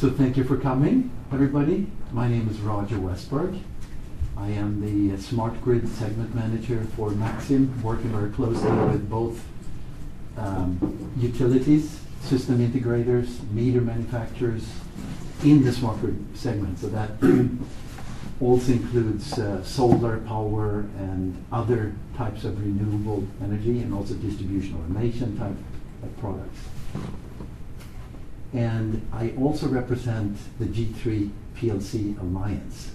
So thank you for coming, everybody. My name is Roger Westberg. I am the Smart Grid Segment Manager for Maxim, working very closely with both utilities, system integrators, meter manufacturers in the smart grid segment. So that also includes solar power and other types of renewable energy, and also distribution automation type of products. And I also represent the G3 PLC Alliance.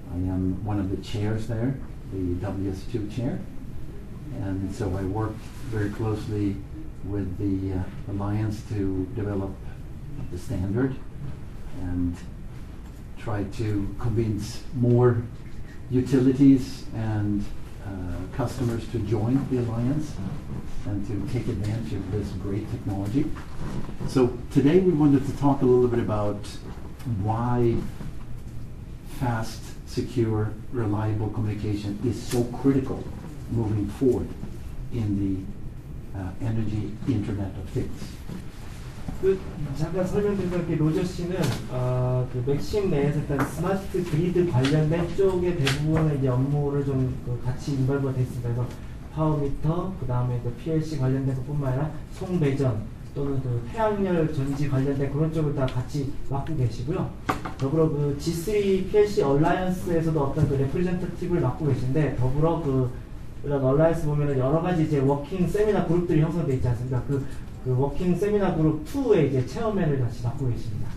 I am one of the chairs there, the WS2 chair. And so I work very closely with the Alliance to develop the standard and try to convince more utilities and customers to join the Alliance and to take advantage of this great technology. So today we wanted to talk a little bit about why fast, secure, reliable communication is so critical moving forward in the energy Internet of Things. 잠깐 설명드리면 로저 씨는 그 맥심 내에서 일단 스마트 그리드 관련된 쪽의 대부분의 이제 업무를 좀 같이 인벌브가 돼 있습니다. 그래서 파워미터, 그 다음에 그 PLC 관련된 것뿐만 아니라 송배전 또는 그 태양열 전지 관련된 그런 쪽을 다 같이 맡고 계시고요. 더불어 그 G3 PLC 얼라이언스에서도 어떤 그 레프리젠터티브를 맡고 계신데, 더불어 그 이런 얼라이언스 보면은 여러 가지 이제 워킹 세미나 그룹들이 형성되어 있지 않습니까? 그 워킹 세미나 그룹 2의 이제 체어맨을 같이 맡고 계십니다.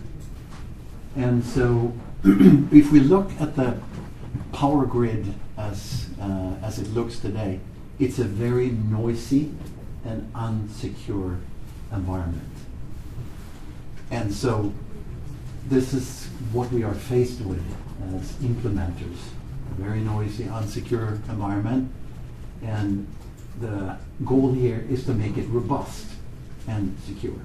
And so, if we look at the power grid as it looks today, it's a very noisy and unsecure environment. And so, this is what we are faced with as implementers. A very noisy, unsecure environment. And the goal here is to make it robust and secure.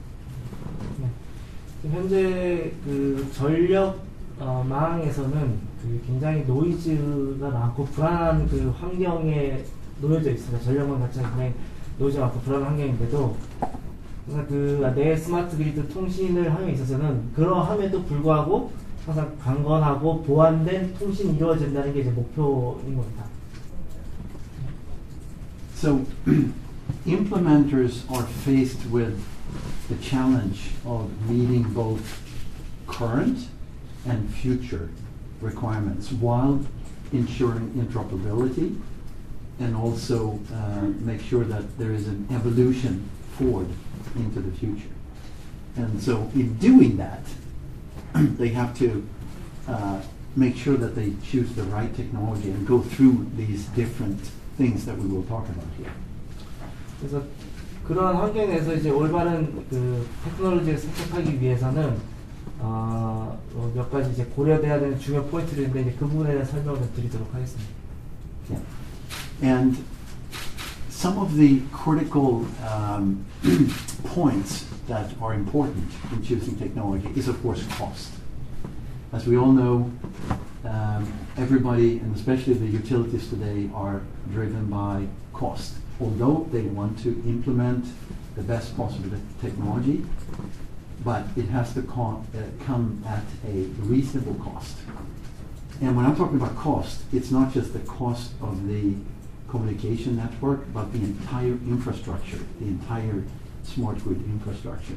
현재 그 전력 망에서는 그 굉장히 노이즈가 많고 불안한 그 환경에 놓여져 있습니다. 전력망 자체가 굉장히 노이즈가 많고 불안한 환경인데도, 그래서 그 내 스마트 그리드 통신을 함에 있어서는 그러함에도 불구하고 항상 강건하고 보완된 통신이 이루어진다는 게 이제 목표인 겁니다. So, implementers are faced with the challenge of meeting both current and future requirements while ensuring interoperability, and also make sure that there is an evolution forward into the future. And so in doing that, they have to make sure that they choose the right technology and go through these different things that we will talk about here. 그래서 그런 환경에서 이제 올바른 그 테크놀로지를 선택하기 위해서는 몇 가지 이제 고려돼야 되는 중요 포인트들이 있는데, 이제 그 부분에 대한 설명을 좀 드리도록 하겠습니다. Yeah. And some of the critical points that are important in choosing technology is, of course, cost. As we all know, everybody, and especially the utilities today, are driven by cost. Although they want to implement the best possible technology, but it has to come at a reasonable cost. And when I'm talking about cost, it's not just the cost of the communication network, but the entire infrastructure, the entire smart grid infrastructure.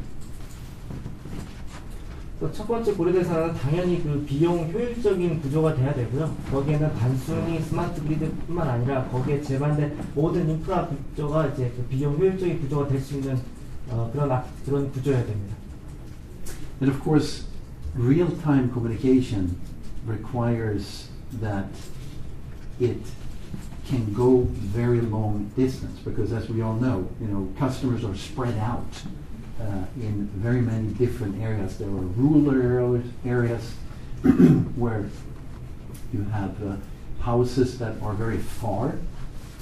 첫 번째 고려될 사항은 당연히 그 비용 효율적인 구조가 돼야 되고요. 거기에는 단순히 스마트 그리드뿐만 아니라 거기에 제반된 모든 인프라 구조가 이제 그 비용 효율적인 구조가 될 수 있는 그런 구조여야 됩니다. And of course, real-time communication requires that it can go very long distance, because as we all know, customers are spread out in very many different areas. There are rural areas where you have houses that are very far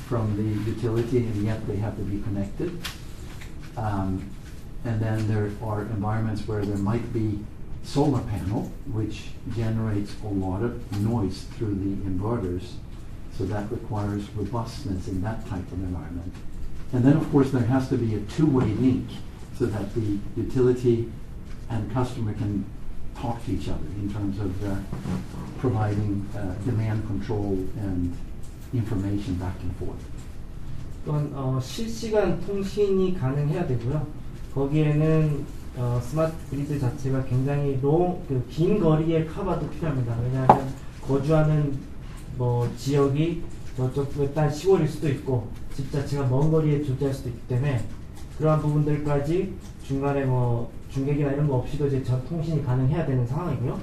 from the utility, and yet they have to be connected. And then there are environments where there might be solar panel, which generates a lot of noise through the inverters. So that requires robustness in that type of environment. And then, of course, there has to be a two-way link so that the utility and customer can talk to each other in terms of providing demand control and information back and forth. 또한 실시간 통신이 가능해야 되고요. 거기에는 스마트 그리드 자체가 굉장히 긴 거리의 카바도 필요합니다. 왜냐하면 거주하는 지역이 저쪽 외딴 시골일 수도 있고 집 자체가 먼 거리에 존재할 수도 있기 때문에 그러한 부분들까지 중간에 중계기나 이런 거 없이도 이제 전 통신이 가능해야 되는 상황이고요.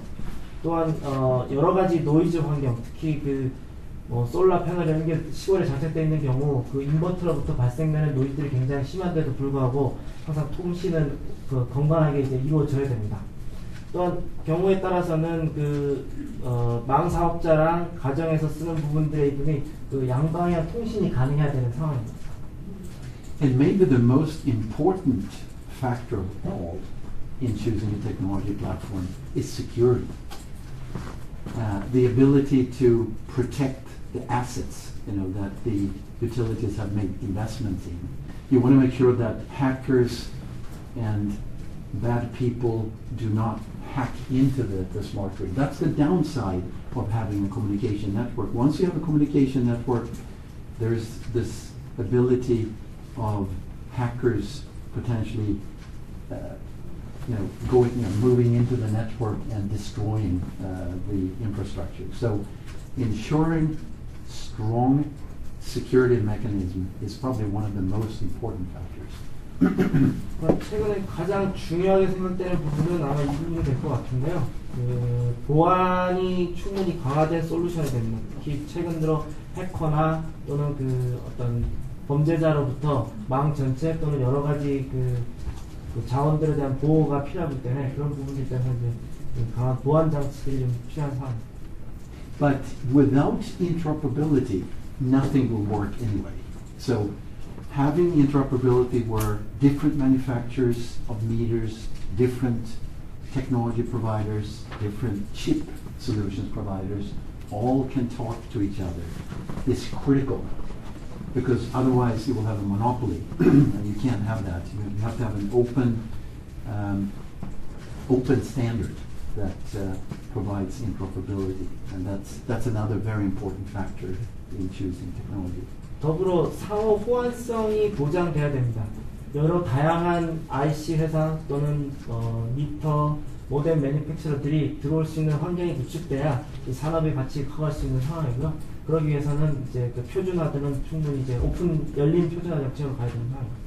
또한 여러 가지 노이즈 환경, 특히 솔라 패널 이런 게 시골에 장착되어 있는 경우 그 인버터로부터 발생되는 노이즈들이 굉장히 심한데도 불구하고 항상 통신은 건강하게 이제 이루어져야 됩니다. 또한 경우에 따라서는 망 사업자랑 가정에서 쓰는 부분들의 부분이 양방향 통신이 가능해야 되는 상황입니다. And maybe the most important factor of all in choosing a technology platform is security. The ability to protect the assets, that the utilities have made investments in. You want to make sure that hackers and bad people do not hack into the smart grid. That's the downside of having a communication network. Once you have a communication network, there's this ability of hackers potentially moving into the network and destroying the infrastructure. So ensuring strong security mechanism is probably one of the most important factors. 최근에 가장 중요하게 생각되는 부분은 아마 이 부분이 될 것 같은데요. 보안이 충분히 강화된 솔루션이 됩니다. 특히 최근 들어 해커나 또는 어떤 범죄자로부터 망 전체 또는 여러 가지 자원들에 대한 보호가 필요하기 때문에 그런 부분들 때문에 이제 강한 보안 장치들이 좀 필요한 상황입니다. But without interoperability, nothing will work anyway. So having interoperability where different manufacturers of meters, different technology providers, different chip solutions providers, all can talk to each other is critical. Because otherwise you will have a monopoly, and you can't have that. You have to have an open standard that provides interoperability, and that's another very important factor in choosing technology. 더불어 상호 호환성이 보장돼야 됩니다. 여러 다양한 IC 회사 또는 미터, 모뎀 매니팩처러들이 들어올 수 있는 환경이 구축돼야 이 산업이 같이 커갈 수 있는 상황이고요. 그러기 위해서는 이제 표준화들은 충분히 이제 열린 표준화 정책으로 가야 되는 상황입니다.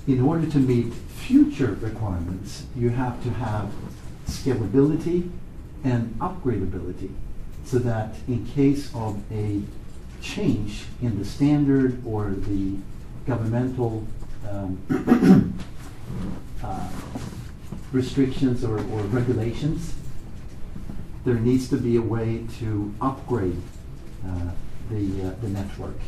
In order to meet future requirements, you have to have scalability and upgradability, so that in case of a change in the standard or the governmental restrictions or regulations, there needs to be a way to upgrade the network.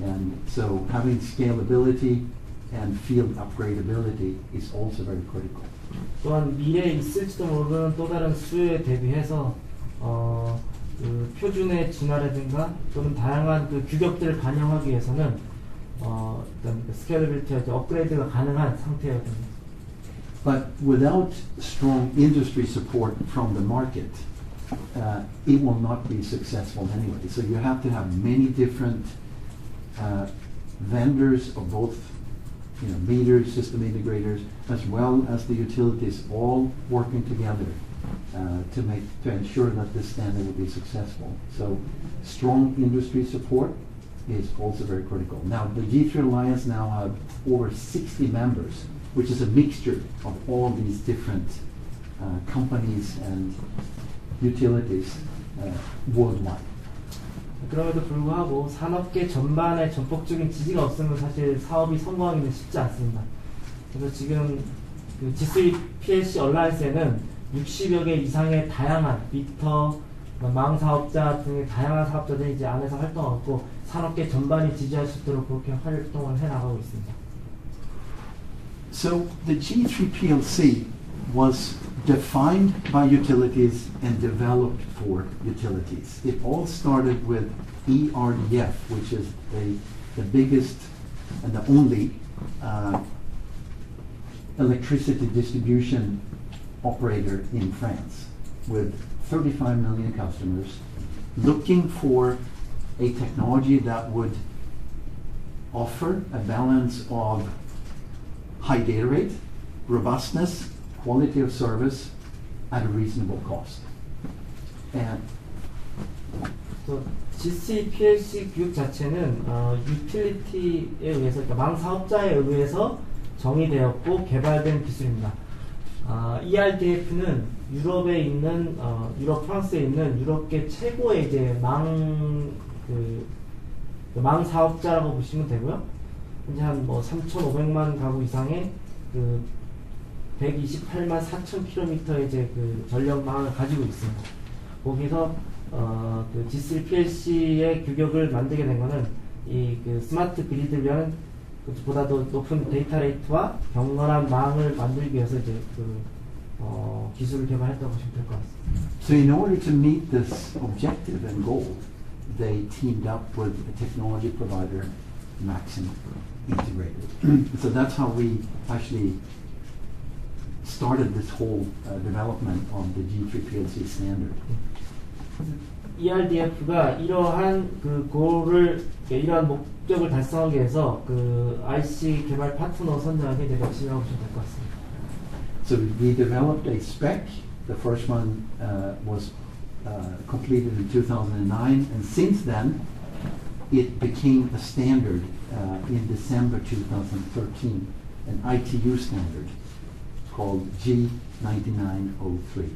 And so having scalability and field upgradability is also very critical. 또한 미래에 있을지도 모르는 또 다른 수요에 대비해서 표준의 진화라든가 또는 다양한 규격들을 반영하기 위해서는 일단 스케일abili티와 업그레이드가 가능한 상태여야 됩니다. But without strong industry support from the market, it will not be successful anyway. So you have to have many different vendors of both, meters, system integrators, as well as the utilities, all working together to ensure that this standard will be successful. So strong industry support is also very critical. Now the G3 Alliance now have over 60 members, which is a mixture of all these different companies and utilities worldwide. 그럼에도 불구하고 산업계 전반에 전폭적인 지지가 없으면 사실 사업이 성공하기는 쉽지 않습니다. 그래서 지금 G3 PLC 얼라이언스에는 60여 개 이상의 다양한 미터, 망 사업자 등의 다양한 사업자들이 이제 안에서 활동하고 산업계 전반이 지지할 수 있도록 그렇게 활동을 해 나가고 있습니다. So the G3 PLC was defined by utilities and developed for utilities. It all started with ERDF, which is the biggest and the only electricity distribution operator in France with 35 million customers looking for a technology that would offer a balance of high data rate, robustness, quality of service at a reasonable cost. And GC PLC 규격 자체는 유틸리티에 의해서, 그러니까 망 사업자에 의해서 정의되었고 개발된 기술입니다. ERDF는 유럽에 있는 유럽 프랑스에 있는 유럽계 최고의 이제 망 사업자라고 보시면 되고요. 이제 한 뭐 3,500만 가구 이상의 그 128만 4천 킬로미터의 이제 그 전력망을 가지고 있습니다. 거기서 그 G3 PLC의 규격을 만들게 된 거는 이 그 스마트 그리드를 위한 보다 더 높은 데이터 레이트와 경건한 망을 만들기 위해서 이제 그 기술을 개발했다고 보시면 될 것 같습니다. So in order to meet this objective and goal, they teamed up with a technology provider, Maxim Integrated. So that's how we actually started this whole development of the G3 PLC standard. ERDF가 이러한 그 고를, 이러한 목적을 달성하기 위해서 그 IC 개발 파트너 선정하게 이제 맥심이라고 보시면 될 것 같습니다. So we developed a spec. The first one was completed in 2009, and since then it became a standard in December 2013, an ITU standard called G9903.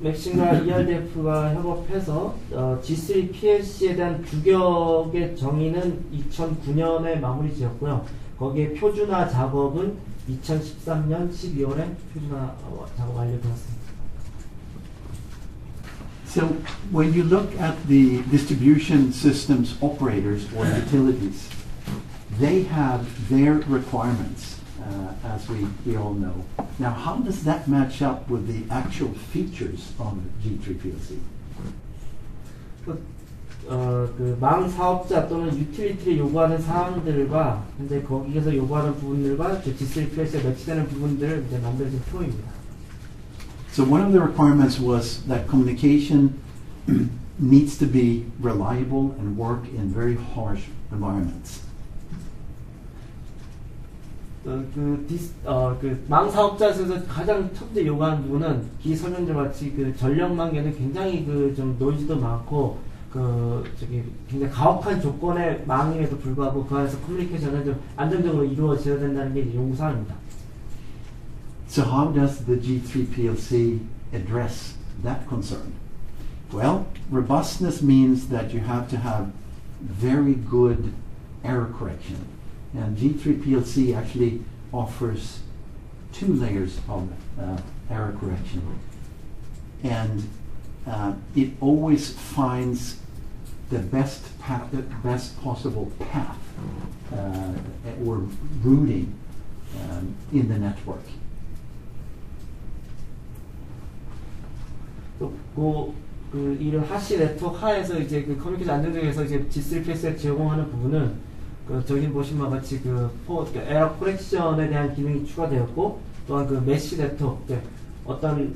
맥심과 ERDF가 협업해서 G3 PLC에 대한 규격의 정의는 2009년에 마무리 지었고요. 거기에 표준화 작업은 2013년 12월에 표준화 작업 완료되었습니다. So when you look at the distribution systems operators or utilities, they have their requirements, as we all know. Now, how does that match up with the actual features of G3 PLC? 그 망 사업자 또는 유틸리티를 요구하는 사항들과 근데 거기에서 요구하는 부분들과 G3 PLC에 매치되는 부분들을 이제 만들어진 표입니다. So one of the requirements was that communication needs to be reliable and work in very harsh environments. 그 망 사업자에서 가장 첫째 요구하는 부분은 이 설명과 같이 그 전력망에는 굉장히 그 좀 노이즈도 많고 그 저기 굉장히 가혹한 조건의 망임에도 불구하고 그 안에서 커뮤니케이션을 좀 안정적으로 이루어져야 된다는 게 요구 사항입니다. So how does the G3 PLC address that concern? Well, robustness means that you have to have very good error correction. And G3 PLC actually offers 2 layers of error correction. And it always finds the best possible path or routing in the network. 그 이런 하시 네트워크 하에서 이제 그 커뮤니케이션 안정적에서 이제 G3 PLC가 제공하는 부분은 그 저기 보신 바와 같이 그 에러 코렉션에 대한 기능이 추가되었고 또한 그 메시 네트워크 어떤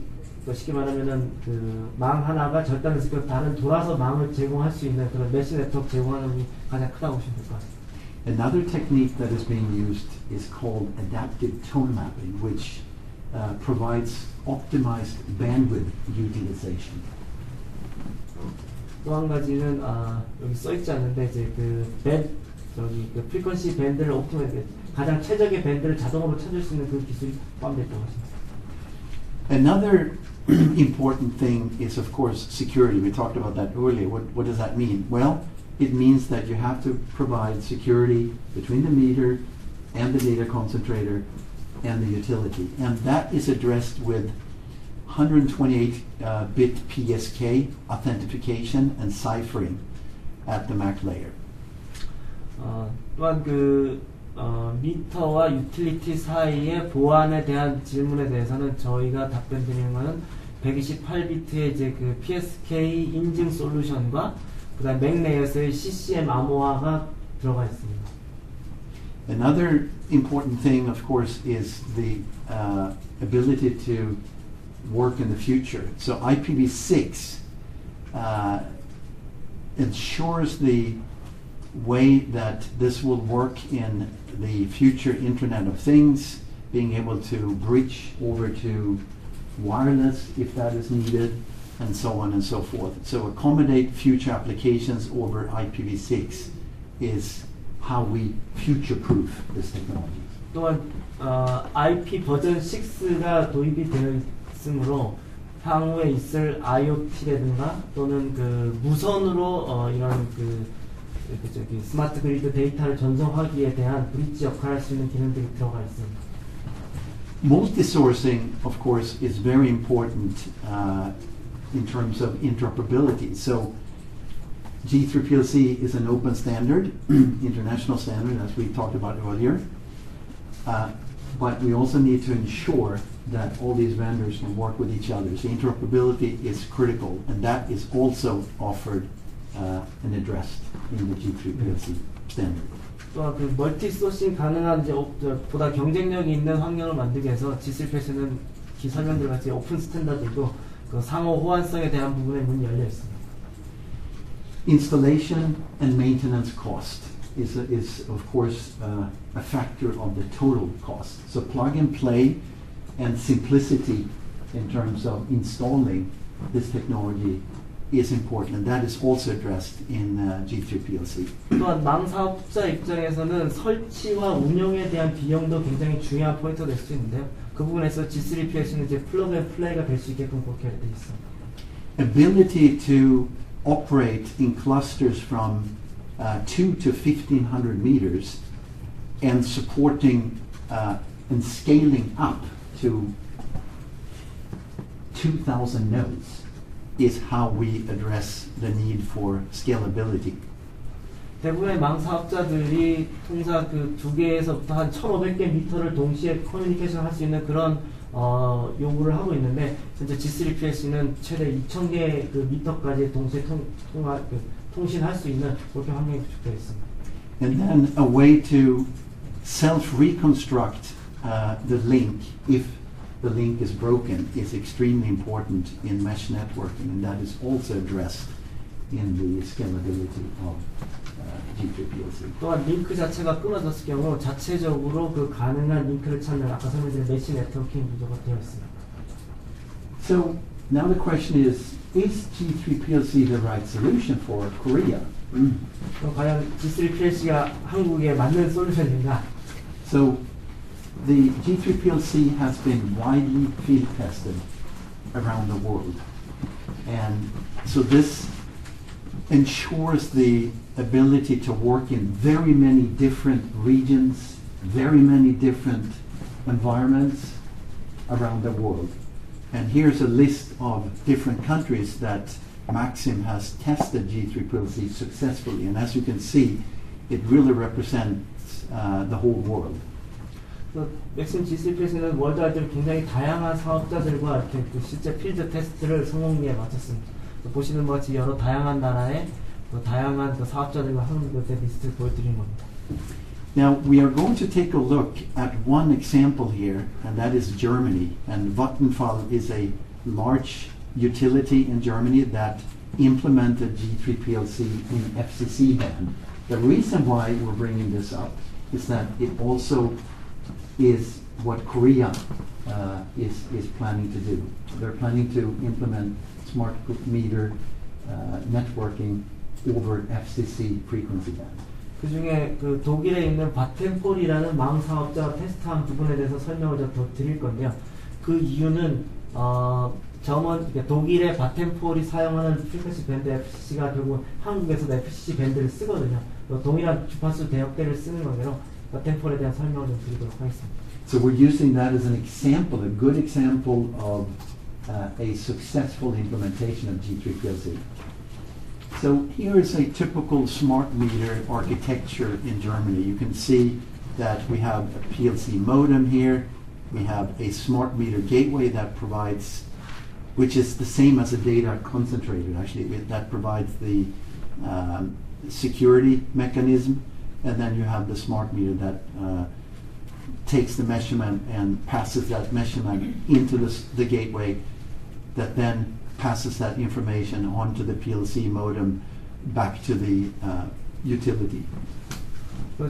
쉽게 말하면은 그 망 하나가 절단해서 그 다른 돌아서 망을 제공할 수 있는 그런 메시 네트워크 제공하는 부분이 가장 크다고 보시면 될 것 같습니다. Another technique that is being used is called adaptive tone mapping, which provides optimized bandwidth utilization. 또 한 가지는 여기 써 있지 않는데 이제 저기 그 프리퀀시 밴드를 옵티마이즈 가장 최적의 밴드를 자동으로 찾을 수 있는 그 기술이 포함되어 있다고 하십니다. Another important thing is, of course, security. We talked about that earlier. What does that mean? Well, it means that you have to provide security between the meter and the data concentrator and the utility. And that is addressed with 128-bit PSK authentication and ciphering at the MAC layer. 또한 그 미터와 유틸리티 사이의 보안에 대한 질문에 대해서는 저희가 답변 드리는 것은 128비트의 이제 그 PSK 인증 솔루션과 그다음 맥 레이어스의 CCM 암호화가 들어가 있습니다. Another important thing, of course, is the ability to work in the future. So IPv6 ensures the way that this will work in the future Internet of Things, being able to bridge over to wireless if that is needed, and so on and so forth. So accommodate future applications over IPv6 is how we future-proof this technology. 또한 IP 버전 6가 도입이 되어 있으므로 향후에 있을 IoT라든가 또는 그 무선으로 이런 스마트 그리드 데이터를 전송하기에 대한 브릿지 역할을 할 수 있는 기능들이 들어가 있습니다. Multi-sourcing, of course, is very important in terms of interoperability. So G3PLC is an open standard, international standard, as we talked about earlier. But we also need to ensure that all these vendors can work with each other. So interoperability is critical, and that is also offered and addressed in the G3PLC standard. 또한 그 멀티 소싱 가능한 이제 보다 경쟁력이 있는 환경을 만들기 위해서 G3PLC는 설명들 같이 오픈 스탠다드이고 그 상호 호환성에 대한 부분에 문이 열려 있습니다. Installation and maintenance cost is of course a factor of the total cost. So plug and play and simplicity in terms of installing this technology is important, and that is also addressed in G3PLC. 또한 망 사업자 입장에서는 설치와 운영에 대한 비용도 굉장히 중요한 포인트가 될 수 있는데요. 그 부분에서 G3PLC는 이제 플러그 앤 플레이가 될 수 있게끔 그렇게 되어 있습니다. Ability to operate in clusters from 2 to 1,500 meters and supporting and scaling up to 2,000 nodes is how we address the need for scalability. 대부분의 망 사업자들이 통상 그 2개에서부터 한 1,500개 미터를 동시에 커뮤니케이션 할 수 있는 그런 요구를 하고 있는데 현재 G3PLC는 최대 2,000개 그 미터까지 동시에 통신할 수 있는 그렇게 환경이 구축되어 있습니다. And then a way to self-reconstruct the link if the link is broken is extremely important in mesh networking, and that is also addressed in the scalability of G3PLC. 또한 링크 자체가 끊어졌을 경우 자체적으로 그 가능한 링크를 찾는 아까 설명드린 메시 네트워킹 구조가 되어 있습니다. So now the question is G3PLC the right solution for Korea? 그럼 과연 G3PLC가 한국에 맞는 솔루션인가? So the G3PLC has been widely field tested around the world, and so this ensures the ability to work in very many different regions, very many different environments around the world. And here's a list of different countries that Maxim has tested G3PLC successfully, and as you can see, it really represents the whole world. 맥심 G3PLC는 월드와이드로 굉장히 다양한 사업자들과 이렇게 그 실제 필드 테스트를 성공리에 마쳤습니다. 보시는 것 같이 여러 다양한 나라의 다양한 그 사업자들과 하는 것의 리스트를 보여드리는 겁니다. Now we are going to take a look at one example here, and that is Germany. And Vattenfall is a large utility in Germany that implemented G3PLC in FCC band. The reason why we're bringing this up is that it also is what Korea is planning to do. They're planning to implement smart meter networking over FCC frequency band. 그 중에 그 독일에 있는 바텐폴이라는 망 사업자가 테스트한 부분에 대해서 설명을 좀 더 드릴 건데요. 그 이유는 독일의 바텐폴이 사용하는 프리퀀시 밴드 FCC가 결국 한국에서도 FCC 밴드를 쓰거든요. 동일한 주파수 대역대를 쓰는 관계로 바텐폴에 대한 설명을 좀 드리도록 하겠습니다. So we're using that as an example, a good example of a successful implementation of G3PLC. So here is a typical smart meter architecture in Germany. You can see that we have a PLC modem here. We have a smart meter gateway that provides, which is the same as a data concentrator actually, that provides the security mechanism. and then you have the smart meter that takes the measurement and passes that measurement into the gateway, that then passes that information onto the PLC modem back to the utility.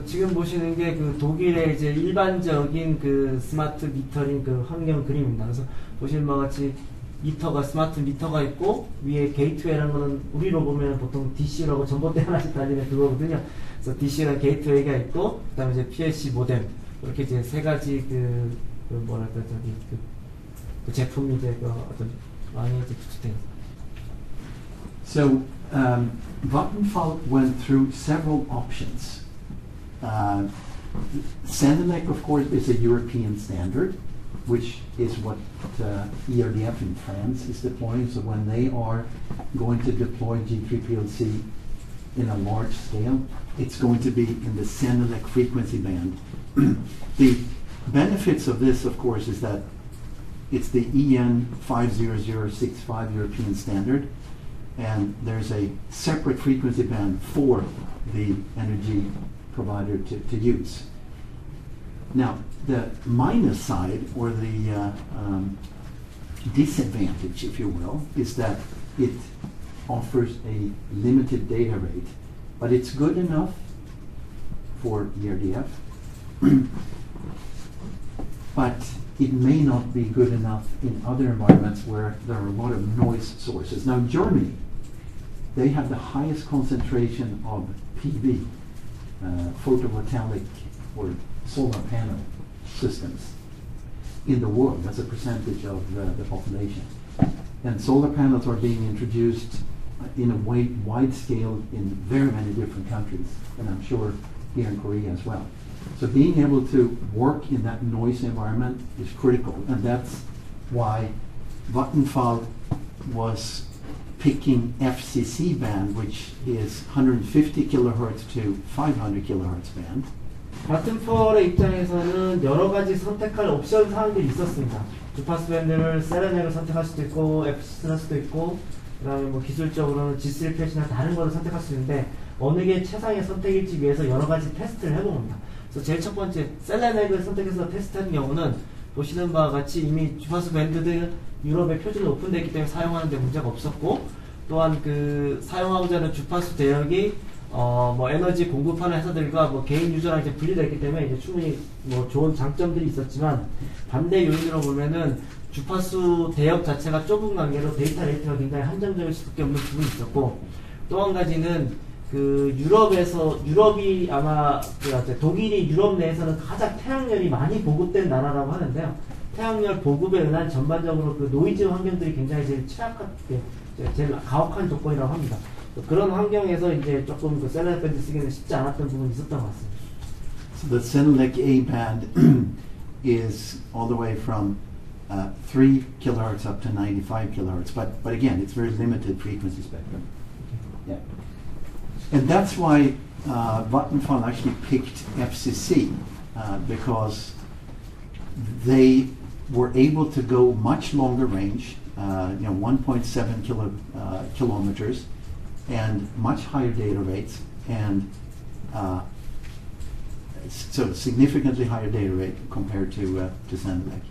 지금 보시는 게 그 독일의 이제 일반적인 그 스마트 미터링 그 환경 그림입니다. 그래서 보시는 바와 같이 미터가 스마트 미터가 있고 위에 게이트웨이라는 거는 우리로 보면 보통 DC라고 전봇대 하나씩 달리는 그거거든요. 그래서 DC랑 게이트웨이가 있고 그다음에 이제 PLC 모뎀 이렇게 이제 세 가지 그 뭐랄까 저기 그 제품이 이제 그 어떤 많이 이제 구축돼요. So Vattenfall went through several options. CENELEC, of course, is a European standard, which is what ERDF in France is deploying. So when they are going to deploy G3 PLC in a large scale, it's going to be in the CENELEC frequency band. The benefits of this, of course, is that it's the EN 50065 European standard, and there's a separate frequency band for the energy provider to use. Now, the minus side, or the disadvantage, if you will, is that it offers a limited data rate, but it's good enough for ERDF, but it may not be good enough in other environments where there are a lot of noise sources. Now, Germany, they have the highest concentration of PV, photovoltaic or solar panel systems in the world as a percentage of the population. And solar panels are being introduced in a wide scale in very many different countries, and I'm sure here in Korea as well. So being able to work in that noise environment is critical, and that's why Vattenfall was picking FCC band, which is 150 kilohertz to 500 kilohertz band. 바튼펄의 입장에서는 여러 가지 선택할 옵션 사항들이 있었습니다. 주파수 밴드를 세레넥을 선택할 수도 있고 FCC를 할 수도 있고 그다음에 뭐 기술적으로는 G3 패시나 다른 거를 선택할 수 있는데 어느 게 최상의 선택일지 위해서 여러 가지 테스트를 해봅니다. 그래서 제일 첫 번째 셀레넥을 선택해서 테스트하는 경우는 보시는 바와 같이 이미 주파수 밴드들 유럽의 표준으로 오픈되어 있기 때문에 사용하는 데 문제가 없었고, 또한 그 사용하고자 하는 주파수 대역이 뭐 에너지 공급하는 회사들과 뭐 개인 유저랑 이제 분리되어 있기 때문에 이제 충분히 뭐 좋은 장점들이 있었지만, 반대 요인으로 보면은 주파수 대역 자체가 좁은 관계로 데이터 레이트가 굉장히 한정적일 수밖에 없는 부분이 있었고, 또 한 가지는 그 유럽이 아마 독일이 유럽 내에서는 가장 태양열이 많이 보급된 나라라고 하는데요. 태양열 보급에 의한 전반적으로 그 노이즈 환경들이 굉장히 제일 제일 가혹한 조건이라고 합니다. 그런 환경에서 이제 조금 그 셀레넥 밴드 쓰기는 쉽지 않았던 부분이 있었던 것 같습니다. So the CENELEC A band is all the way from 3 kilohertz up to 95 kilohertz, but again, it's very limited frequency spectrum. Yeah. And that's why Vattenfall actually picked FCC because they were able to go much longer range, 1.7 kilometers, and much higher data rates, and so significantly higher data rate compared to CENELEC.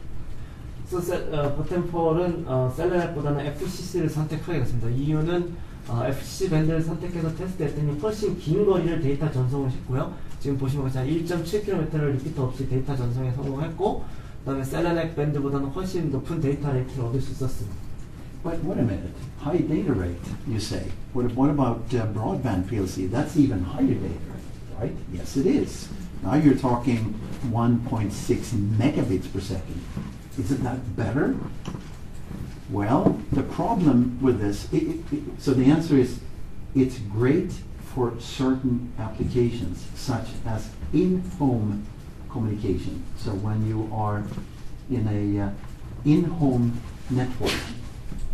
그래서 버텐폴은 셀레넥보다는 FCC를 선택하게 됐습니다. 이유는 FCC 밴드를 선택해서 테스트했더니 훨씬 긴 거리를 데이터 전송을 했고요. 지금 보시면 1.7km를 리피터 없이 데이터 전송에 성공했고, 그다음에 셀레넥 밴드보다는 훨씬 높은 데이터 레이트를 얻을 수 있었습니다. But wait a minute, high data rate, you say. What about broadband PLC? That's even higher data rate, right? Yes, it is. Now you're talking 1.6 megabits per second. Isn't that better? Well, the problem with this, so the answer is it's great for certain applications, such as in-home communication. So when you are in a in-home network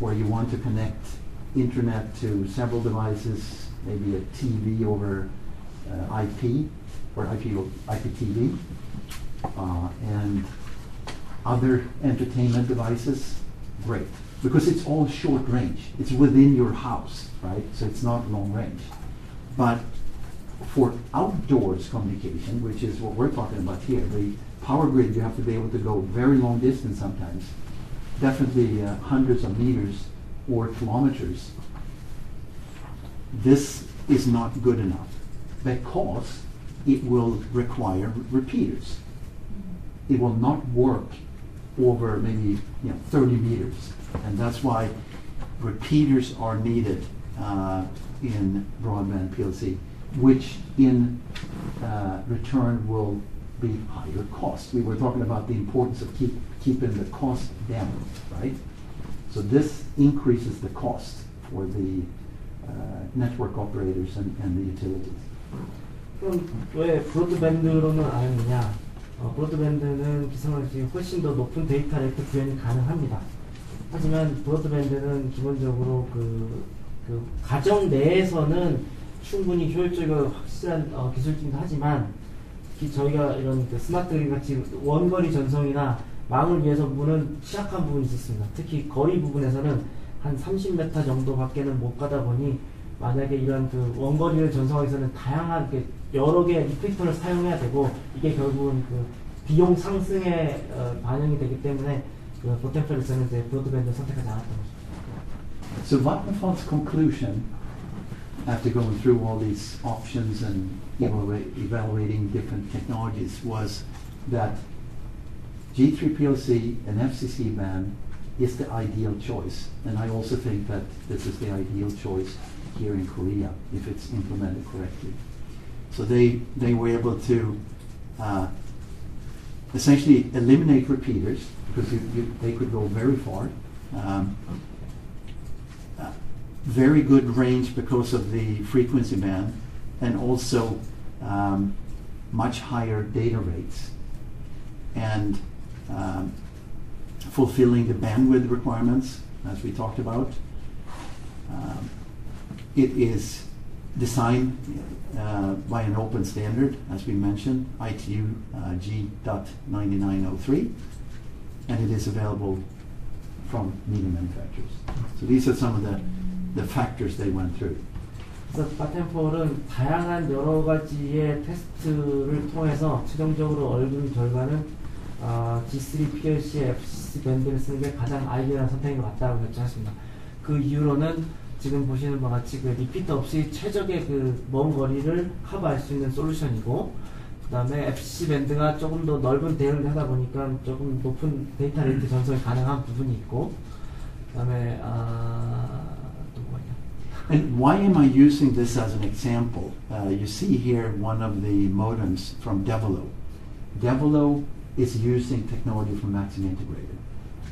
where you want to connect internet to several devices, maybe a TV over IP or IPTV, and other entertainment devices, great. Because it's all short range. It's within your house, right? So it's not long range. But for outdoors communication, which is what we're talking about here, the power grid, you have to be able to go very long distance sometimes, definitely hundreds of meters or kilometers. This is not good enough because it will require repeaters. It will not work over maybe 30 meters, and that's why repeaters are needed in broadband PLC, which in return will be higher cost. We were talking about the importance of keeping the cost down, right? So this increases the cost for the network operators and the utilities. 그럼 왜 브로드밴드로는 안 하느냐? 브로드밴드는 기성화시 훨씬 더 높은 데이터 레이트 구현이 가능합니다. 하지만 브로드밴드는 기본적으로 그 가정 내에서는 충분히 효율적이고 확실한 기술이긴 하지만 저희가 이런 그 스마트 그립 같이 원거리 전송이나 망을 위해서 부분은 취약한 부분이 있습니다. 특히 거리 부분에서는 한 30m 정도밖에는 못 가다 보니 만약에 이런 그 원거리를 전송하기 위해서는 다양한 여러 개의 리피터를 사용해야 되고 이게 결국은 그 비용 상승에 반영이 되기 때문에 그 보템플에서는 이제 브로드밴드 선택하지 않았던 거죠. So Vattenfall's conclusion, after going through all these options and evaluating different technologies, was that G3 PLC and FCC band is the ideal choice. And I also think that this is the ideal choice here in Korea if it's implemented correctly. So they were able to essentially eliminate repeaters because they could go very far. Very good range because of the frequency band, and also much higher data rates, and fulfilling the bandwidth requirements as we talked about. It is designed by an open standard, as we mentioned, ITU G.9903, and it is available from media manufacturers. So these are some of the factors they went through. 그래서 바텐폴은 다양한 여러 가지의 테스트를 통해서 최종적으로 얻은 결과는 G3 PLC의 FCC 밴드를 쓰는 게 가장 아이디어한 선택인 것 같다고 결정했습니다. 그 이유로는 지금 보시는 바와 같이 그 리피터 없이 최적의 그 먼 거리를 커버할 수 있는 솔루션이고, 그 다음에 FCC 밴드가 조금 더 넓은 대응을 하다 보니까 조금 높은 데이터 레이트 전송이 가능한 부분이 있고, 그 다음에 And why am I using this as an example? You see here one of the modems from Devolo. Devolo is using technology from Maxim Integrated.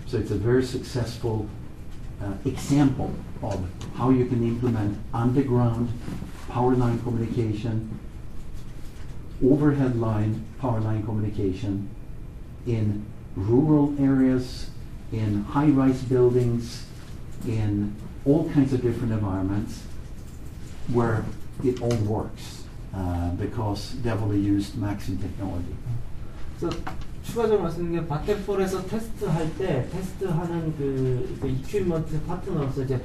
So it's a very successful example of how you can implement underground power line communication, overhead line power line communication in rural areas, in high-rise buildings, in all kinds of different environments where it all works because Devolo used Maxim technology. So, 추가적으로 말씀드린 게 바텐폴에서 테스트할 때 테스트하는 그 이퀴먼트 파트너로서 이제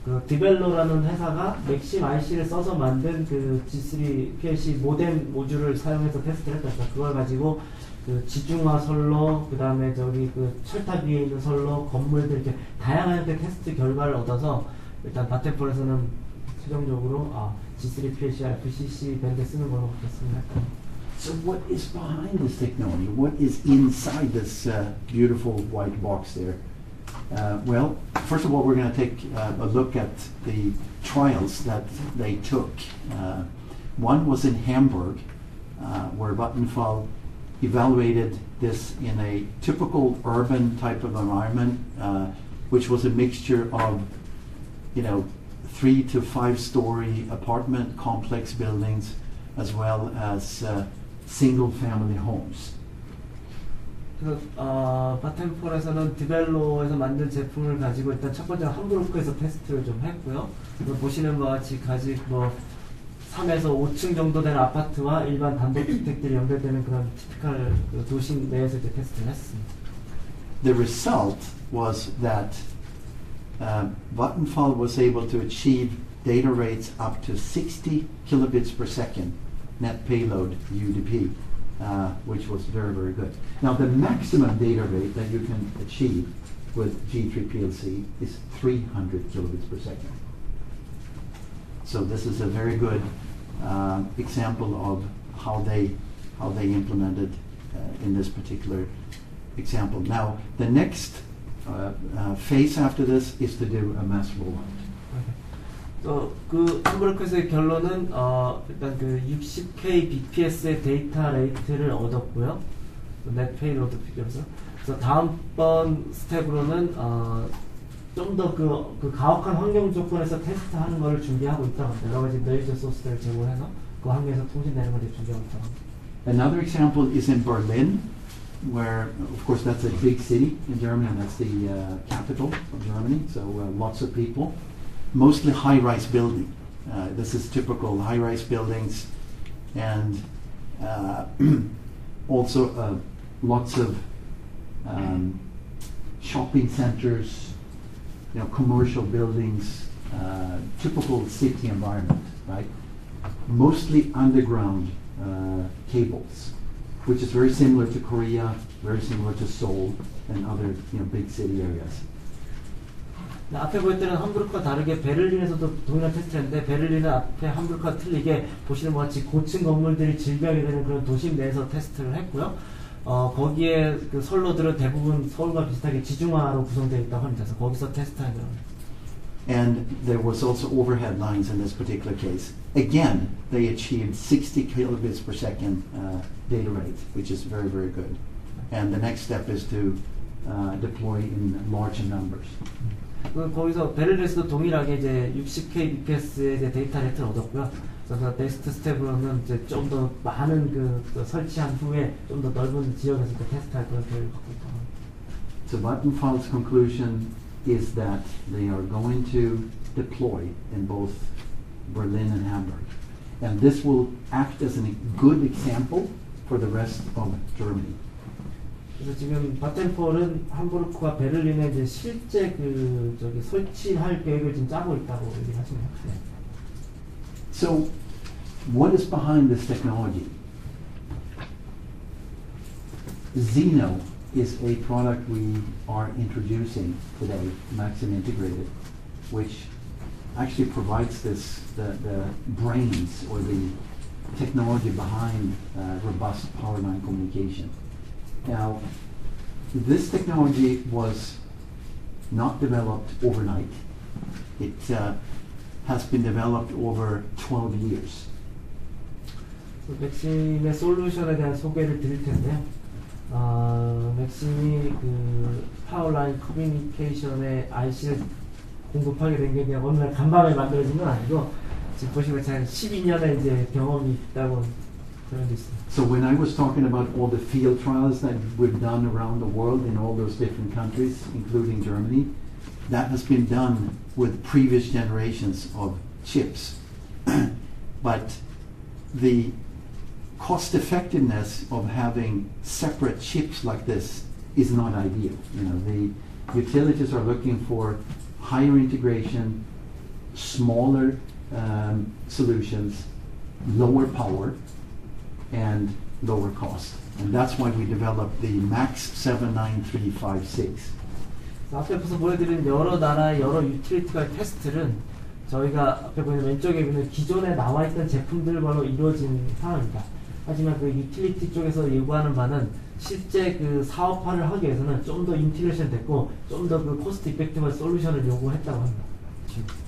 그 디벨로라는 회사가 맥심 IC를 써서 만든 그 G3 PLC 모뎀 모듈을 사용해서 테스트를 했다. 그걸 가지고 그 지중화 선로, 그 다음에 저기 그 철탑 위에 있는 선로, 건물들 이렇게 다양한 테스트 결과를 얻어서 일단 바텐폴에서는 최종적으로 G3 PLC, FCC 밴드 쓰는 걸로 바뀌었습니다. So what is behind this technology? What is inside this beautiful white box there? Well, first of all, we're going to take a look at the trials that they took. One was in Hamburg, where Vattenfall evaluated this in a typical urban type of environment, which was a mixture of, 3 to 5 story apartment complex buildings, as well as single family homes. 바텐폴에서는 디벨로에서 만든 제품을 가지고 일단 첫 번째 함부르크에서 테스트를 좀 했고요. 보시는 바와 같이 3에서 5층 정도 되는 아파트와 일반 단독주택들이 연결되는 그런 티피컬 도시 내에서 이제 테스트를 했습니다. The result was that Vattenfall was able to achieve data rates up to 60 kilobits per second net payload UDP, which was very, very good. Now, the maximum data rate that you can achieve with G3 PLC is 300 kilobits per second. So this is a very good example of how they implemented in this particular example. Now, the next phase after this is to do a mass rollout. 그 함부르크에서의 결론은 일단 그 60K bps의 데이터 레이트를 얻었고요. 넷 페이로드 비교해서. 그래서 다음번 스텝으로는 좀 더 그 가혹한 환경 조건에서 테스트하는 것을 준비하고 있다고 합니다. 여러 가지 메이저 소스들을 제공해서 그 환경에서 통신되는 것을 준비하고 있다고 합니다. Another example is in Berlin, where, of course, that's a big city in Germany, and that's the capital of Germany, so lots of people. Mostly high-rise building. This is typical high-rise buildings, and also lots of shopping centers, commercial buildings, typical city environment, right? Mostly underground cables, which is very similar to Korea, very similar to Seoul and other big city areas. 앞에 보였던 함부르크와 다르게 베를린에서도 동일한 테스트를 했는데 베를린은 앞에 함부르크와 틀리게 보시는 것 같이 고층 건물들이 질비하게 되는 그런 도심 내에서 테스트를 했고요. 거기에 그 선로들은 대부분 서울과 비슷하게 지중화로 구성되어 있다고 합니다. 그래서 거기서 테스트한 겁니다. And there was also overhead lines in this particular case. Again, they achieved 60 kilobits per second data rate, which is very, very good. And the next step is to deploy in larger numbers. 거기서 베를린에서도 동일하게 이제 60K bps의 이제 데이터 레이트를 얻었고요. 그래서 넥스트 스텝으로는 이제 좀 더 많은 그 설치한 후에 좀 더 넓은 지역에서 테스트할 그런 계획을 갖고 있다고 합니다. So Vattenfall's conclusion is that they are going to deploy in both Berlin and Hamburg, and this will act as a good example for the rest of Germany. 그래서 지금 바텐폴은 함부르크와 베를린에 이제 실제 설치할 계획을 지금 짜고 있다고 얘기하시네요. So, what is behind this technology? Zeno is a product we are introducing today, Maxim Integrated, which actually provides the brains or the technology behind robust power line communication. Now, this technology was not developed overnight. It has been developed over 12 years. 맥심의 솔루션에 대한 소개를 드릴 텐데요. 맥심이 그 파워라인 커뮤니케이션의 IC를 공급하게 된 게 그냥 어느 날 간밤에 만들어진 건 아니고 지금 보시면 한 12년의 이제 경험이 있다고 그런 게 있습니다. So when I was talking about all the field trials that we've done around the world in all those different countries, including Germany, that has been done with previous generations of chips. But the cost effectiveness of having separate chips like this is not ideal. The utilities are looking for higher integration, smaller solutions, lower power, and lower cost. And that's why we developed the MAX79356. 앞에서 보여드린 여러 나라의 여러 유틸리티가의 테스트는 저희가 앞에 보이는 왼쪽에 보이는 기존에 나와 있던 제품들로 이루어진 상황입니다. 하지만 그 유틸리티 쪽에서 요구하는 바는 실제 그 사업화를 하기 위해서는 좀 더 인티그레이션 됐고 좀 더 그 코스트 이펙티브한 솔루션을 요구했다고 합니다.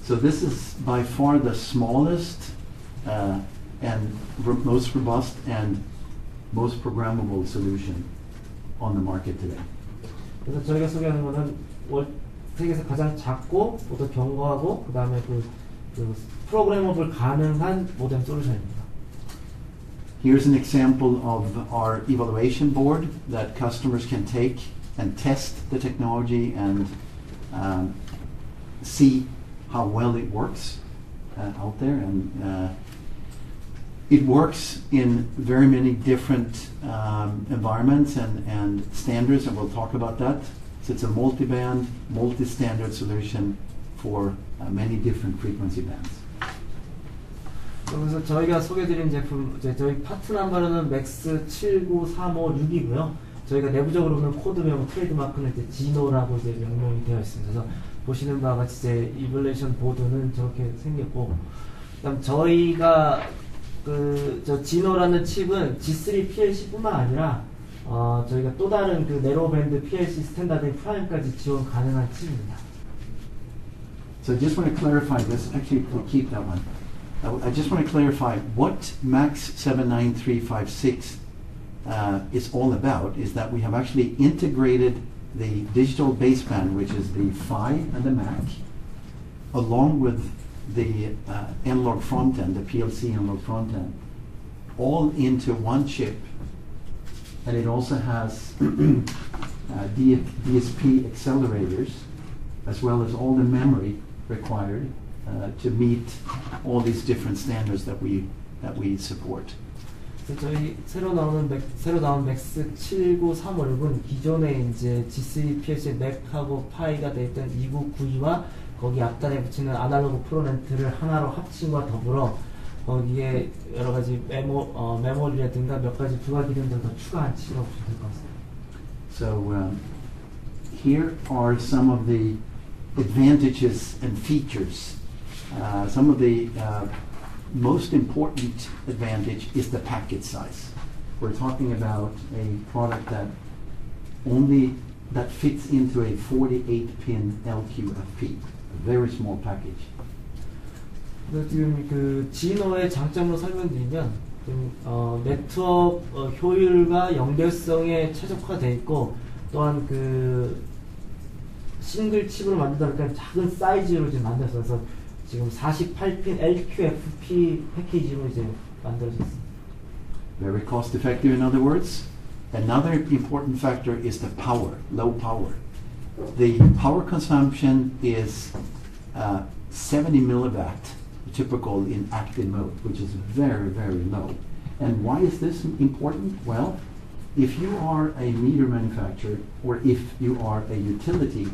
So this is by far the smallest and most robust and most programmable solution on the market today. 그래서 저희가 소개하는 것은 세계에서 가장 작고 또 견고하고 그 다음에 그 프로그래머블 가능한 모뎀 솔루션입니다. Here's an example of our evaluation board that customers can take and test the technology and see how well it works out there. And it works in very many different environments and standards, and we'll talk about that. So it's a multi-band, multi-standard solution for many different frequency bands. 그래서 저희가 소개드린 제품, 이제 저희 파트 넘버는 MAX79356이고요. 저희가 내부적으로는 코드명 트레이드마크는 이제 Zeno라고 이제 명명이 되어 있습니다. 그래서 보시는 바와 같이 이제 이블레이션 보드는 저렇게 생겼고, 그다음 저희가 저 Zeno라는 칩은 G3 PLC뿐만 아니라 저희가 또 다른 그 네로밴드 PLC 스탠다드 프라임까지 지원 가능한 칩입니다. So I just want to clarify this. Actually, we'll keep that one. I just want to clarify what MAX79356 is all about is that we have actually integrated the digital baseband, which is the PHY and the MAC, along with the analog front end, the PLC analog front end, all into one chip. And it also has DSP accelerators, as well as all the memory required to meet all these different standards that we support. 저희 새로 나온 MAX79356은 기존에 이제 G3 PLC 맥하고 파이가 되어 있던 2992와 거기 앞단에 붙이는 아날로그 프로렌트를 하나로 합친과 더불어 거기에 여러 가지 메모리라든가 몇 가지 부가 기능들을 더 추가한 칩이라고 보시면 될 것 같습니다. So here are some of the advantages and features. Some of the most important advantage is the packet size. We're talking about a product that fits into a 48-pin LQFP, a very small package. 지금 그 Zeno의 장점으로 설명드리면 네트워크 효율과 연결성에 최적화되어 있고, 또한 그 싱글 칩으로 만들다 보니까 작은 사이즈로 지금 만들어서 지금 48핀 LQFP 패키지로 이제 만들어졌습니다. Very cost effective, in other words. Another important factor is the power, low power. The power consumption is 70 milliwatt, typical in active mode, which is very, very low. And why is this important? Well, if you are a meter manufacturer or if you are a utility,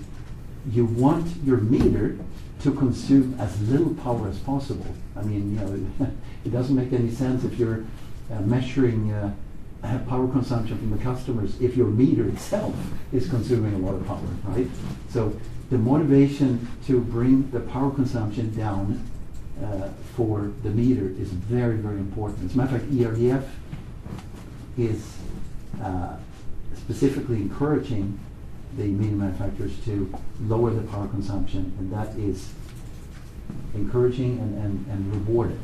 you want your meter to consume as little power as possible. I mean, you know, it doesn't make any sense if you're measuring power consumption from the customers if your meter itself is consuming a lot of power, right? So the motivation to bring the power consumption down for the meter is very, very important. As a matter of fact, ARIB is specifically encouraging the meter manufacturers to lower the power consumption, and that is encouraging and rewarded.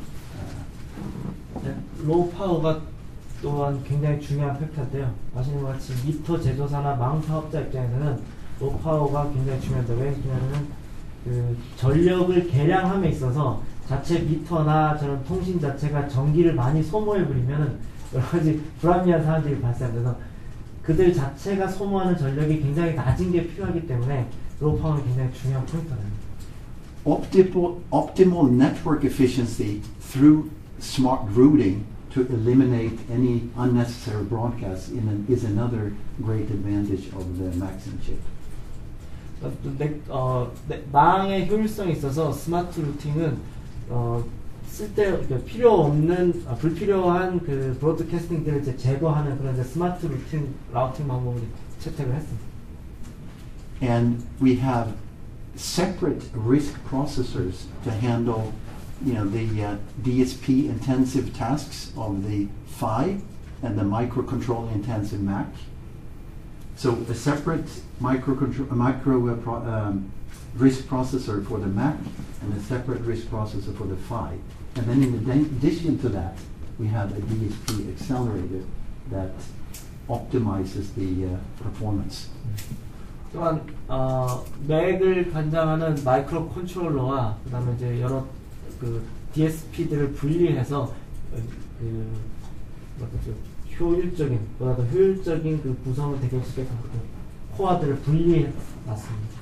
로우 파워가 또한 굉장히 중요한 팩터인데요. 아시는 것 같이 미터 제조사나 망 사업자 입장에서는 로우 파워가 굉장히 중요한데, 왜 그러냐면 그 전력을 계량함에 있어서 자체 미터나 저런 통신 자체가 전기를 많이 소모해 버리면 여러 가지 불합리한 상황들이 발생해서 그들 자체가 소모하는 전력이 굉장히 낮은 게 필요하기 때문에 로우 파워는 굉장히 중요한 포인트입니다. Optimal network efficiency through smart routing to eliminate any unnecessary broadcasts is another great advantage of the Maxim chip. 망의 효율성에 있어서 스마트 루팅은 필요 없는 불필요한 그 브로드캐스팅들을 이제 제거하는 그런 이제 스마트 라우팅 방법을 채택을 했습니다. And we have separate RISC processors to handle, you know, the DSP intensive tasks of the PHY and the microcontroller intensive MAC. So a separate RISC processor for the MAC and a separate RISC processor for the PHY. And then in addition to that, we have a DSP accelerator that optimizes the performance. 또한 맥을 관장하는 마이크로 컨트롤러와 그다음에 이제 여러 그 DSP들을 분리해서 효율적인 보다 더 효율적인 그 구성을 되게 쉽게 코어들을 분리해 놨습니다.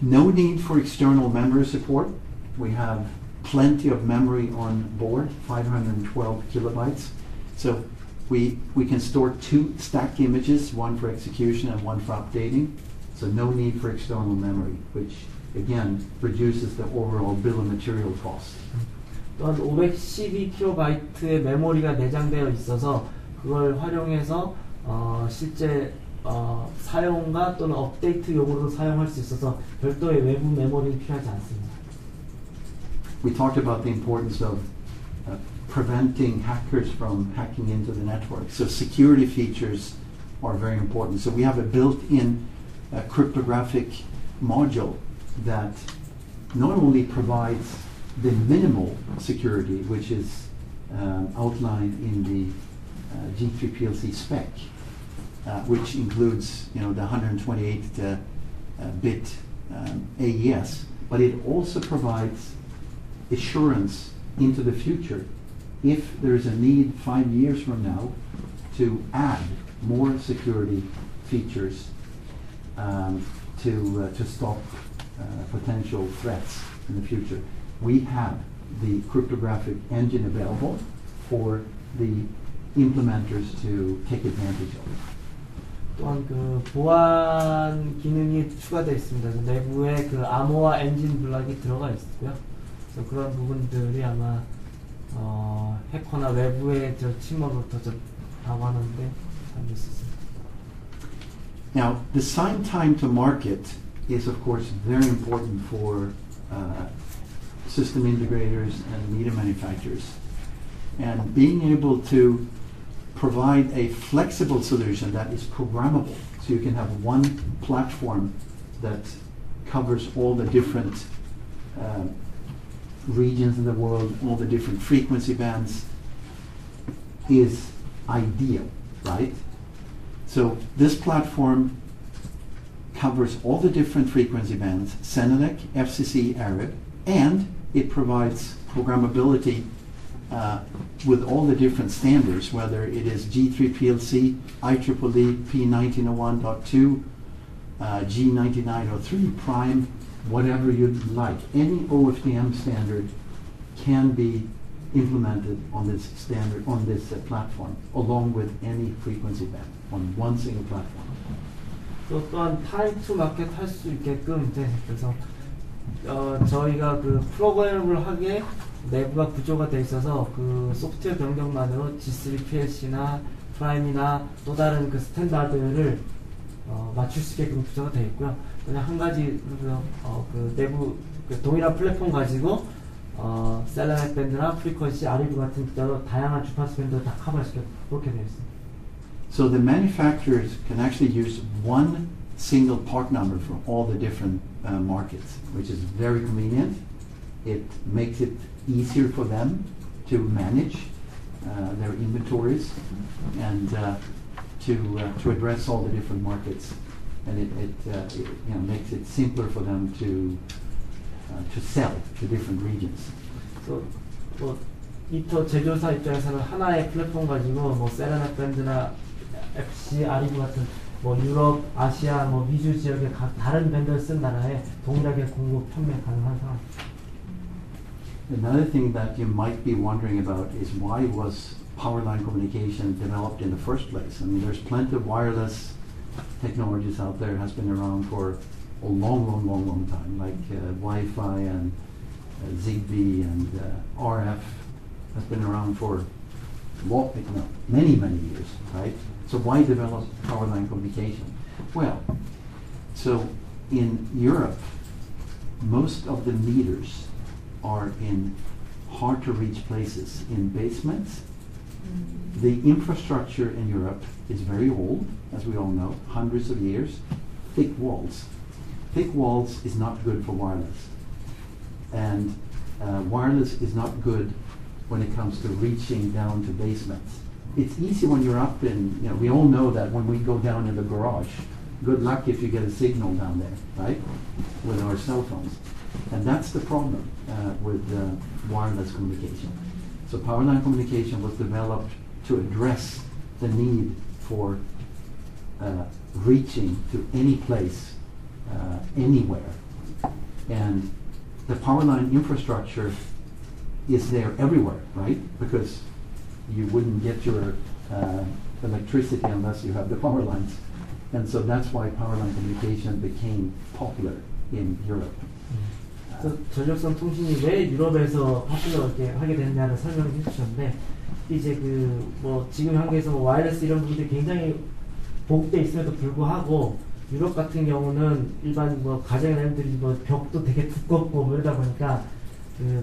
No need for external memory support. We have plenty of memory on board, 512 kilobytes. So we can store 2 stacked images, one for execution and one for updating. So no need for external memory, which again reduces the overall bill of material cost. 또한 512kb의 메모리가 내장되어 있어서 그걸 활용해서 실제 사용과 또는 업데이트용으로도 사용할 수 있어서 별도의 외부 메모리는 필요하지 않습니다. We talked about the importance of preventing hackers from hacking into the network. So security features are very important. So we have a built-in cryptographic module that not only provides the minimal security, which is outlined in the G3 PLC spec, which includes the 128-bit AES, but it also provides assurance into the future if there is a need 5 years from now to add more security features to stop potential threats in the future. We have the cryptographic engine available for the implementers to take advantage of. 또한 그 보안 기능이 추가되어 있습니다. 내부에 그 암호화 엔진 블락이 들어가 있고요. 그래서 그런 부분들이 아마 해커나 외부의 침범으로부터 좀 방어하는데 도움될 수 있습니다. Now, design time to market is of course very important for system integrators and media manufacturers. And being able to provide a flexible solution that is programmable, so you can have one platform that covers all the different regions in the world, all the different frequency bands, is ideal, right? So this platform covers all the different frequency bands, CENELEC, FCC, ARIB, and it provides programmability with all the different standards, whether it is G3 PLC, IEEE P1901.2, G9903 Prime, whatever you'd like. Any OFDM standard can be implemented on this standard, on this platform, along with any frequency band on one single platform. 또한 타임 투 마켓 할 수 있게끔 이제 그래서 저희가 그 프로그램을 하기에 내부가 구조가 돼 있어서 그 소프트웨어 변경만으로 G3 PLC나 프라임이나 또 다른 그 스탠다드를 맞출 수 있게끔 구조가 되어 있고요. 그냥 한 가지 그 내부 그 동일한 플랫폼 가지고 셀레넥 밴드나 프리퀀시, ARIB 같은 다양한 주파수 밴드를 다 커버시켜 그렇게 되어 있습니다. So the manufacturers can actually use one single part number for all the different markets, which is very convenient. It makes it easier for them to manage their inventories and to address all the different markets, and it makes it simpler for them to sell to different regions. So, 미터 제조사 입장에서는 하나의 플랫폼 가지고 뭐 셀레넥 밴드나 FC, ARIB 같은 뭐 유럽, 아시아, 뭐 미주 지역의 각 다른 밴드를 쓴 나라에 동일하게 공급, 판매 가능한 상황입니다. Another thing that you might be wondering about is why was power line communication developed in the first place? I mean, there's plenty of wireless technologies out there, has been around for a long time, like Wi-Fi and Zigbee and RF has been around for many years, right? So why develop power line communication? Well, so in Europe, most of the meters are in hard to reach places, in basements. The infrastructure in Europe is very old, as we all know, hundreds of years, thick walls. Thick walls is not good for wireless. And wireless is not good when it comes to reaching down to basements. It's easy when you're up in, we all know that when we go down in the garage, good luck if you get a signal down there, right? With our cell phones. And that's the problem with wireless communication. So power line communication was developed to address the need for reaching to any place, anywhere. And the power line infrastructure is there everywhere, right? Because you wouldn't get your electricity unless you have the power lines. And so that's why power line communication became popular in Europe. 전력선 통신이 왜 유럽에서 파퓰러하게 하게 됐냐를 설명을 해주셨는데, 이제 뭐 지금 한국에서 뭐 와이어리스 이런 부분들이 굉장히 보급돼 있음에도 불구하고 유럽 같은 경우는 일반 뭐 가정의 사람들이 뭐 벽도 되게 두껍고 뭐 이러다 보니까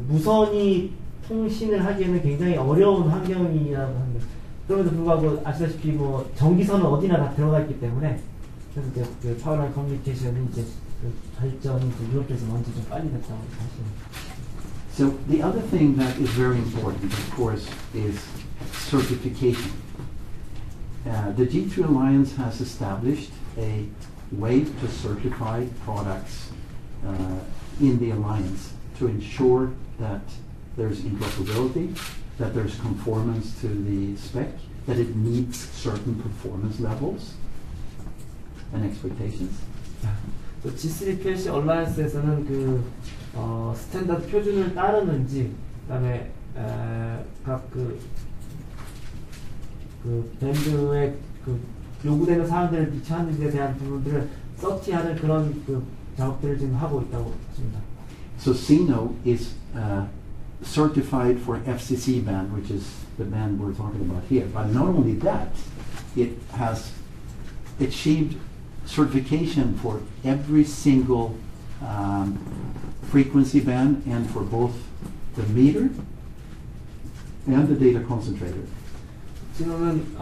무선이 통신을 하기에는 굉장히 어려운 환경이라고 합니다. 그럼에도 불구하고 아시다시피 뭐 전기선은 어디나 다 들어가 있기 때문에, 그래서 그 파워라인 커뮤니케이션이 이제 발전이 유럽에서 먼저 좀 빨리 됐다고 하시는. So the other thing that is very important, of course, is certification. The G3 Alliance has established a way to certify products in the alliance to ensure that there's interoperability, that there's conformance to the spec, that it meets certain performance levels and expectations. G3 PLC 얼라이언스에서는 스탠다드 표준을 따르는지, 그다음에 각 밴드의 요구되는 사항들을 미치는지에 대한 부분들을 서티하는 그런 작업들을 지금 하고 있다고 합니다. So Zeno is certified for FCC band, which is the band we're talking about here. But not only that, it has achieved certification for every single frequency band and for both the meter and the data concentrator. 지금은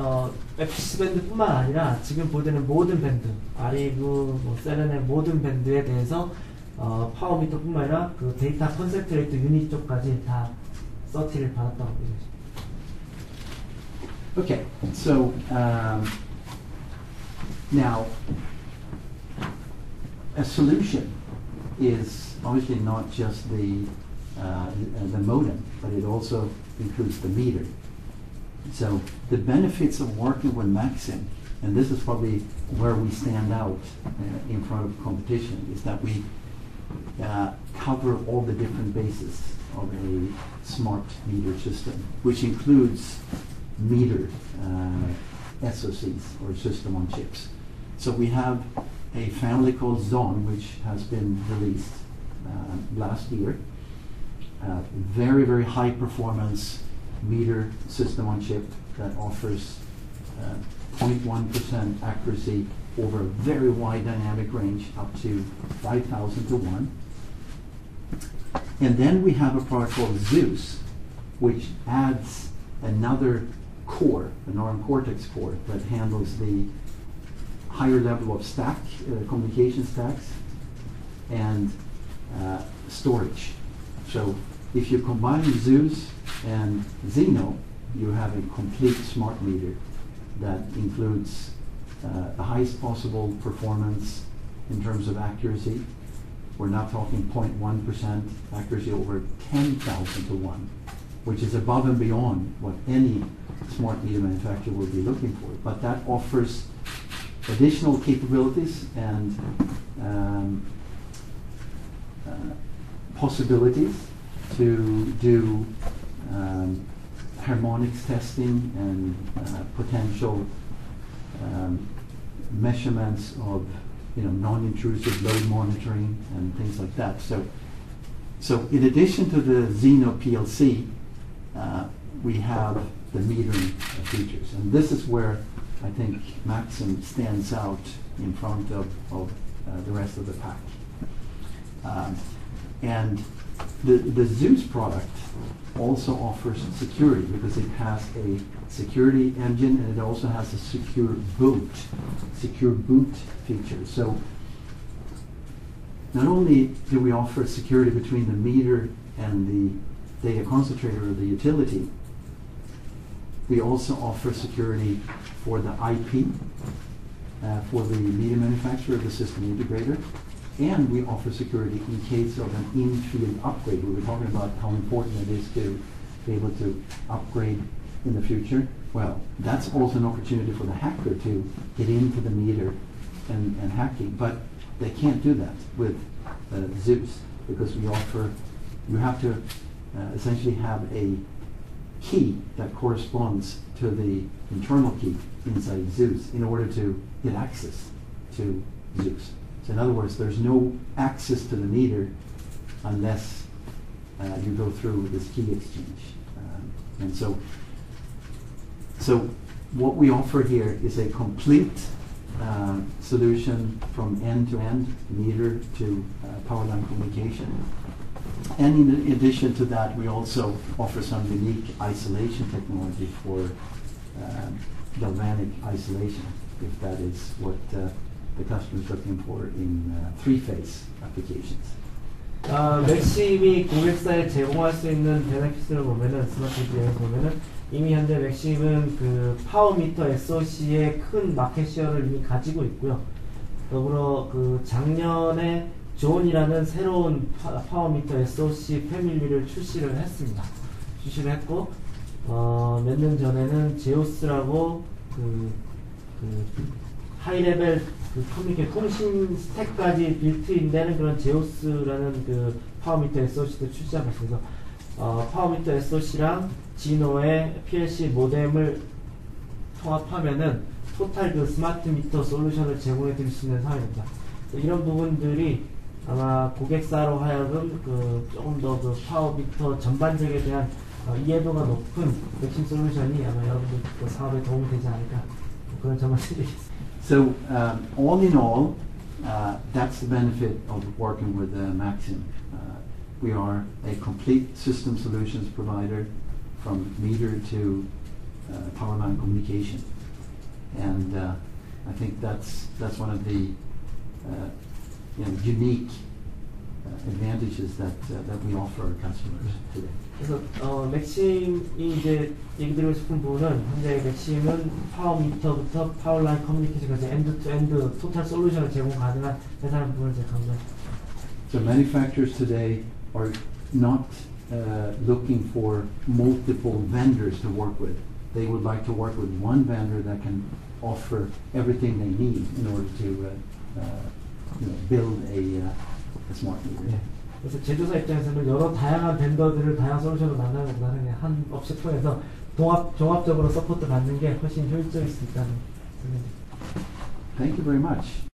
FCC 밴드뿐만 아니라 지금 보여드리는 모든 밴드, ARIB, 뭐 CENELEC 모든 밴드에 대해서 파워미터뿐만 아니라 그 데이터 컨센트레이터 유닛 쪽까지 다 서티를 받았다고 보여집니다. Okay, so now a solution is obviously not just the modem, but it also includes the meter. So the benefits of working with Maxim, and this is probably where we stand out in front of competition, is that we cover all the different bases of a smart meter system, which includes meter SoCs, or system on chips. So we have a family called Zone, which has been released last year. Very, very high performance meter system on chip that offers 0.1% accuracy over a very wide dynamic range, up to 5,000 to 1. And then we have a product called Zeus, which adds another core, an ARM Cortex core, that handles the higher level of stack, communication stacks, and storage. So if you combine Zeus and Zeno, you have a complete smart meter that includes the highest possible performance in terms of accuracy. We're not talking 0.1% accuracy over 10,000 to 1, which is above and beyond what any smart meter manufacturer will be looking for. But that offers additional capabilities and possibilities to do harmonics testing and potential measurements of non-intrusive load monitoring and things like that. So in addition to the Zeno PLC, we have the metering features, and this is where I think Maxim stands out in front of the rest of the pack. And the Zeus product also offers security, because it has a security engine and it also has a secure boot feature. So not only do we offer security between the meter and the data concentrator or the utility, we also offer security for the IP, for the meter manufacturer, the system integrator, and we offer security in case of an in-field upgrade. We were talking about how important it is to be able to upgrade in the future. Well, that's also an opportunity for the hacker to get into the meter and hacking, but they can't do that with Zeus, because you have to essentially have a key that corresponds to the internal key inside Zeus in order to get access to Zeus. So in other words, there's no access to the meter unless you go through this key exchange. And so what we offer here is a complete solution from end to end, meter to power line communication. And in addition to that, we also offer some unique isolation technology for galvanic isolation, if that is what the customer is looking for in three-phase applications. 맥심이 고객사에 제공할 수 있는 베네핏을 보면은 스마트 기기에서 보면은 이미 현재 맥심은 그 파워미터 SOC의 큰 마켓 쉐어를 이미 가지고 있고요. 더불어 그 작년에 존이라는 새로운 파워미터 SOC 패밀리를 출시를 했습니다. 출시를 했고 몇 년 전에는 제우스라고 그 하이레벨 그 커뮤니케이션 통신 스택까지 빌트인되는 그런 제우스라는 그 파워미터 SOC도 출시하고 있어서 파워미터 SOC랑 지노의 PLC 모뎀을 통합하면은 토탈 그 스마트 미터 솔루션을 제공해 드릴 수 있는 상황입니다. 이런 부분들이 아마 고객사로 하여금 그 조금 더 그 파워미터 전반적에 대한 이해도가 높은 맥심 솔루션이 아마 여러분들 그 사업에 도움이 되지 않을까 그런 점을 드리겠습니다. So all in all, that's the benefit of working with Maxim. We are a complete system solutions provider from meter to power line communication, and I think that's one of the unique advantages that we offer our customers today. 그래서 맥심이 이제 얘기 드리고 싶은 부분은 현재 맥심은 파워미터부터 파워라인 커뮤니케이션까지 엔드-투-엔드 토탈 솔루션을 제공 가능한 회사라는 부분을 제가 강조합니다. So manufacturers today are not looking for multiple vendors to work with. They would like to work with one vendor that can offer everything they need in order to build a smart meter. 네. 그래서 제조사 입장에서는 여러 다양한 벤더들을 다양한 솔루션을 만나는 것보다는 그냥 한 업체 통해서 종합적으로 서포트 받는 게 훨씬 효율적일 수 있다는 생각입니다. Thank you very much.